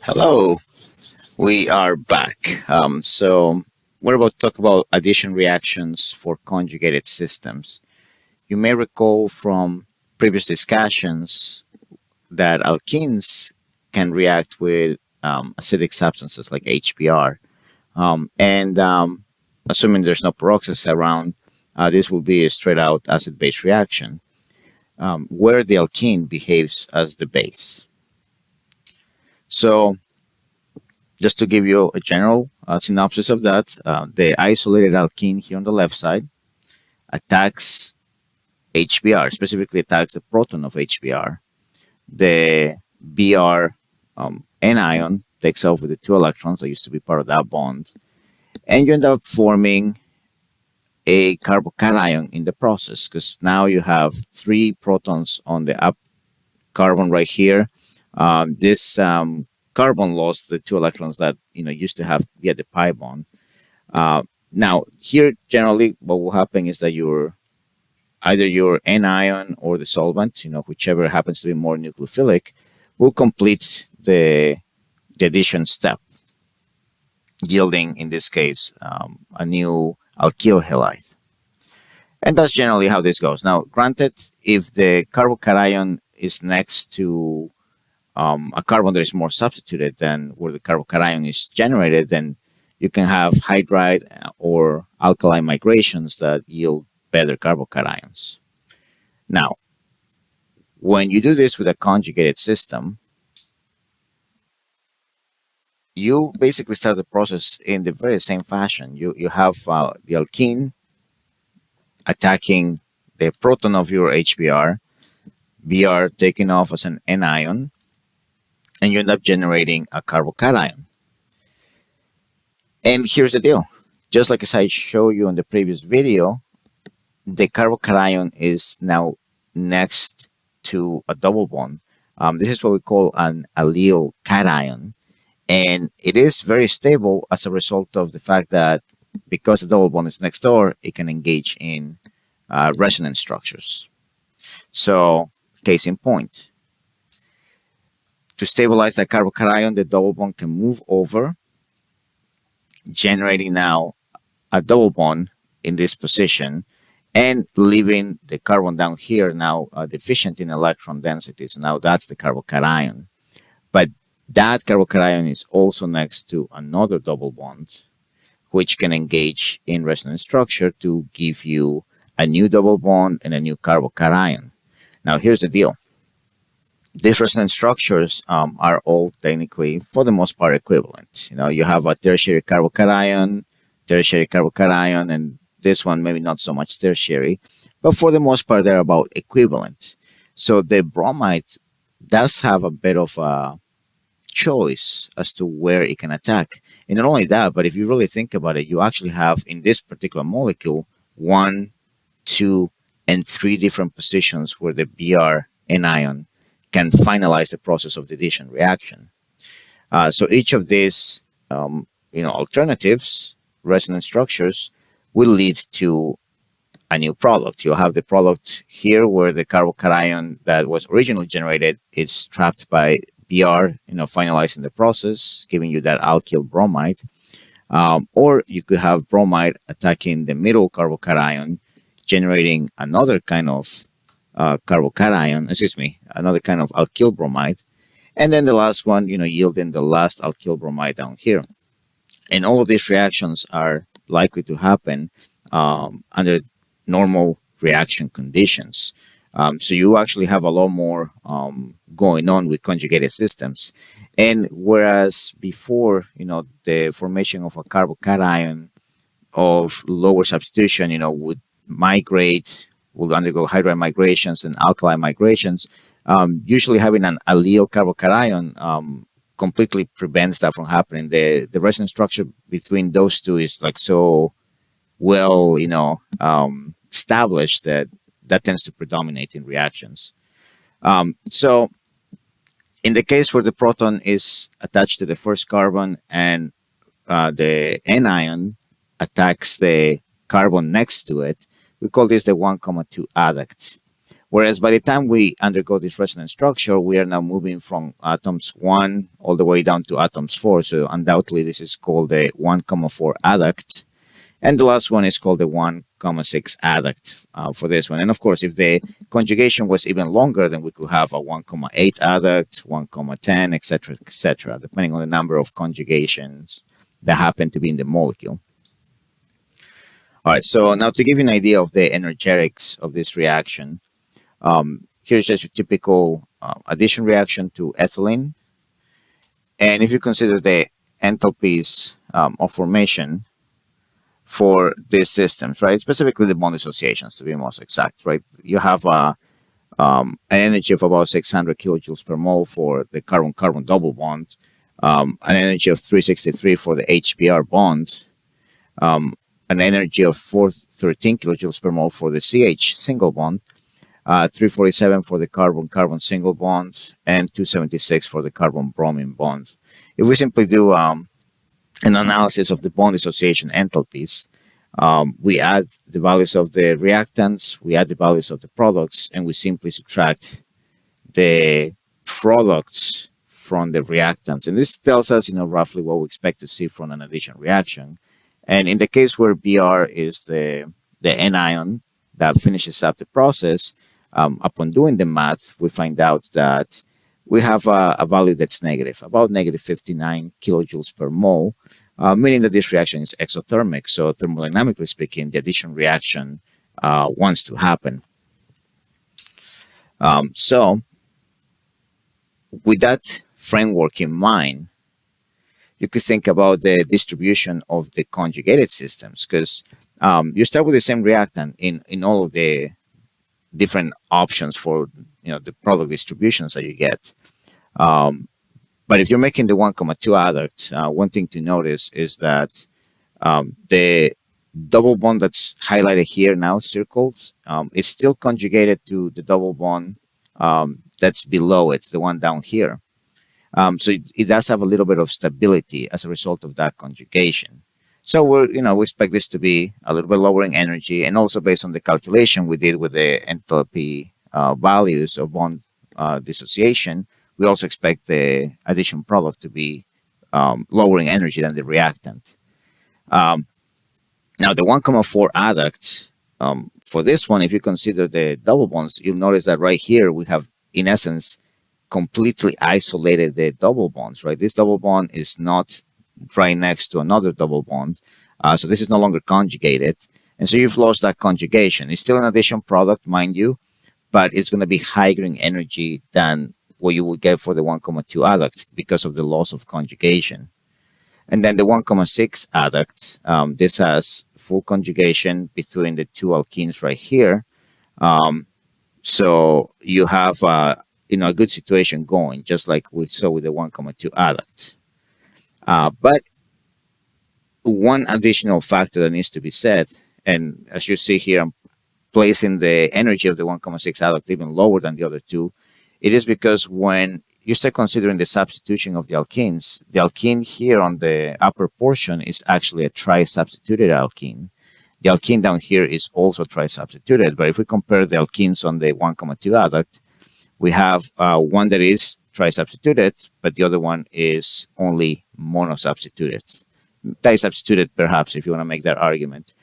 Hello, we are back. So we're about to talk about addition reactions for conjugated systems. You may recall from previous discussions that alkenes can react with acidic substances like HBr, and assuming there's no peroxides around, this will be a straight-out acid-base reaction where the alkene behaves as the base. So just to give you a general synopsis of that, the isolated alkene here on the left side attacks HBr, specifically attacks the proton of HBr. The Br anion takes off with the two electrons that used to be part of that bond, and you end up forming a carbocation in the process because now you have three protons on the up carbon right here. This carbon lost the two electrons that used to have via the pi bond. Now here, generally, what will happen is that either your anion or the solvent, whichever happens to be more nucleophilic, will complete the addition step, yielding in this case a new alkyl halide. And that's generally how this goes. Now, granted, if the carbocation is next to a carbon that is more substituted than where the carbocation is generated, then you can have hydride or alkali migrations that yield better carbocations. Now, when you do this with a conjugated system, you basically start the process in the very same fashion. You have the alkene attacking the proton of your HBr, Br taking off as an anion, and you end up generating a carbocation. And here's the deal. Just like as I showed you in the previous video, the carbocation is now next to a double bond. This is what we call an allyl cation. And it is very stable as a result of the fact that because the double bond is next door, it can engage in resonance structures. So, case in point, to stabilize that carbocation, the double bond can move over, generating now a double bond in this position and leaving the carbon down here now deficient in electron density. So now that's the carbocation. But that carbocation is also next to another double bond, which can engage in resonance structure to give you a new double bond and a new carbocation. Now, here's the deal. These resonance structures are all technically, for the most part, equivalent. You have a tertiary carbocation, and this one maybe not so much tertiary, but for the most part, they're about equivalent. So the bromide does have a bit of a choice as to where it can attack. And not only that, but if you really think about it, you actually have in this particular molecule 1, 2, and 3 different positions where the Br anion can finalize the process of the addition reaction. So each of these alternatives, resonance structures, will lead to a new product. You'll have the product here where the carbocation that was originally generated is trapped by Br, finalizing the process, giving you that alkyl bromide. Or you could have bromide attacking the middle carbocation, generating another kind of another kind of alkyl bromide. And then the last one, yielding the last alkyl bromide down here. And all of these reactions are likely to happen under normal reaction conditions. So you actually have a lot more going on with conjugated systems. And whereas before, the formation of a carbocation of lower substitution, would undergo hydride migrations and alkali migrations, usually having an allyl carbocation completely prevents that from happening. The resonance structure between those two is like so well, established that tends to predominate in reactions. So in the case where the proton is attached to the first carbon and the anion attacks the carbon next to it, we call this the 1,2 adduct. Whereas by the time we undergo this resonance structure, we are now moving from atoms 1 all the way down to atoms 4. So undoubtedly, this is called a 1,4 adduct. And the last one is called the 1,6 adduct for this one. And of course, if the conjugation was even longer, then we could have a 1,8 adduct, 1,10, etc., depending on the number of conjugations that happen to be in the molecule. All right, so now to give you an idea of the energetics of this reaction, here's just a typical addition reaction to ethylene. And if you consider the enthalpies of formation for these systems, right, specifically the bond associations to be most exact, right, you have an energy of about 600 kilojoules per mole for the carbon-carbon double bond, an energy of 363 for the HBr bond, an energy of 413 kilojoules per mole for the CH single bond, 347 for the carbon-carbon single bond, and 276 for the carbon-bromine bond. If we simply do an analysis of the bond association enthalpies, we add the values of the reactants, we add the values of the products, and we simply subtract the products from the reactants. And this tells us, roughly what we expect to see from an addition reaction. And in the case where Br is the anion that finishes up the process, upon doing the math, we find out that we have a value that's negative, about negative 59 kilojoules per mole, meaning that this reaction is exothermic. So thermodynamically speaking, the addition reaction wants to happen. So with that framework in mind, you could think about the distribution of the conjugated systems, because you start with the same reactant in all of the different options for the product distributions that you get. But if you're making the 1,2 adduct, one thing to notice is that the double bond that's highlighted here now, circled, is still conjugated to the double bond that's below it, the one down here. So it does have a little bit of stability as a result of that conjugation. So we expect this to be a little bit lower in energy, and also based on the calculation we did with the enthalpy values of bond dissociation, we also expect the addition product to be lower in energy than the reactant. Now the 1,4 adduct, for this one, if you consider the double bonds, you'll notice that right here we have, in essence, completely isolated the double bonds, right? This double bond is not right next to another double bond. So this is no longer conjugated. And so you've lost that conjugation. It's still an addition product, mind you, but it's going to be higher in energy than what you would get for the 1,2 adduct because of the loss of conjugation. And then the 1,6 adduct, this has full conjugation between the two alkenes right here. So you have a good situation going, just like we saw with the 1,2 adduct. But one additional factor that needs to be said, and as you see here, I'm placing the energy of the 1,6 adduct even lower than the other two. It is because when you start considering the substitution of the alkenes, the alkene here on the upper portion is actually a tri-substituted alkene. The alkene down here is also tri-substituted, but if we compare the alkenes on the 1,2 adduct, we have one that is tri-substituted, but the other one is only mono-substituted. Di-substituted, perhaps, if you want to make that argument.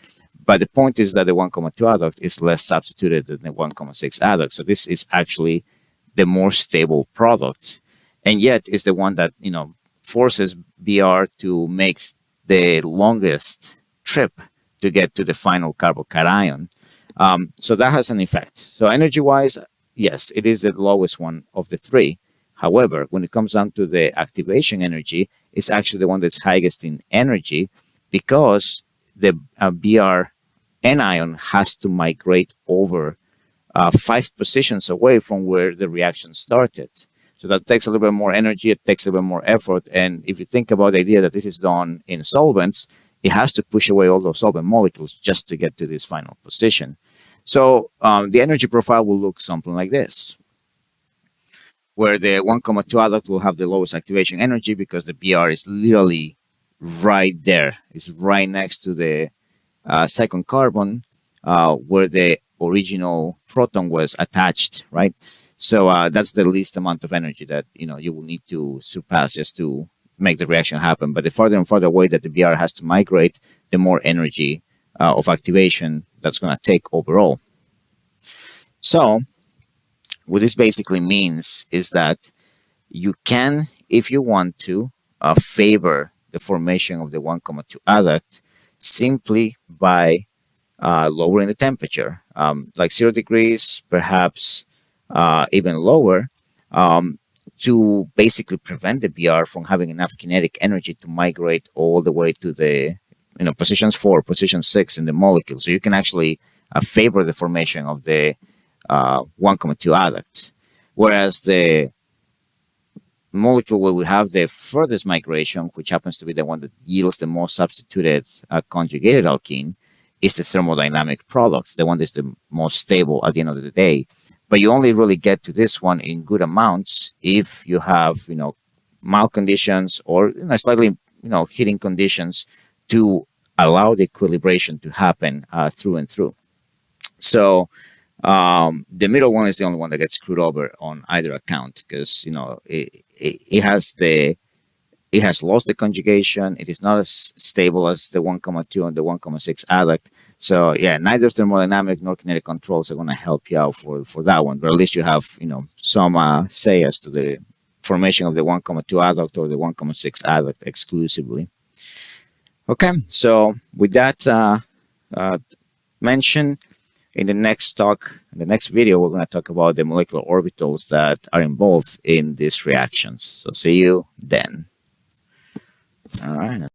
But the point is that the 1,2 adduct is less substituted than the 1,6 adduct. So this is actually the more stable product. And yet is the one that, forces Br to make the longest trip to get to the final carbocation. So that has an effect. So energy-wise, yes, it is the lowest one of the three. However, when it comes down to the activation energy, it's actually the one that's highest in energy because the Br anion has to migrate over 5 positions away from where the reaction started. So that takes a little bit more energy, it takes a little bit more effort. And if you think about the idea that this is done in solvents, it has to push away all those solvent molecules just to get to this final position. So the energy profile will look something like this, where the 1,2 adduct will have the lowest activation energy because the Br is literally right there. It's right next to the second carbon, where the original proton was attached, right? So that's the least amount of energy that you will need to surpass just to make the reaction happen. But the farther and farther away that the BR has to migrate, the more energy of activation that's going to take overall. So what this basically means is that you can, if you want to, favor the formation of the 1,2 adduct simply by lowering the temperature, like 0 degrees, perhaps even lower, um, to basically prevent the BR from having enough kinetic energy to migrate all the way to the positions 4, position 6 in the molecule. So you can actually favor the formation of the 1,2 adduct, whereas the molecule where we have the furthest migration, which happens to be the one that yields the most substituted conjugated alkene, is the thermodynamic product, the one that's the most stable at the end of the day. But you only really get to this one in good amounts if you have, mild conditions or slightly, heating conditions to allow the equilibration to happen through and through. So the middle one is the only one that gets screwed over on either account because it has lost the conjugation. It is not as stable as the 1,2 and the 1,6 adduct. So yeah, neither thermodynamic nor kinetic controls are going to help you out for that one. But at least you have some say as to the formation of the 1,2 adduct or the 1,6 adduct exclusively. Okay, so with that mentioned, in the next talk, in the next video, we're going to talk about the molecular orbitals that are involved in these reactions. So see you then. All right.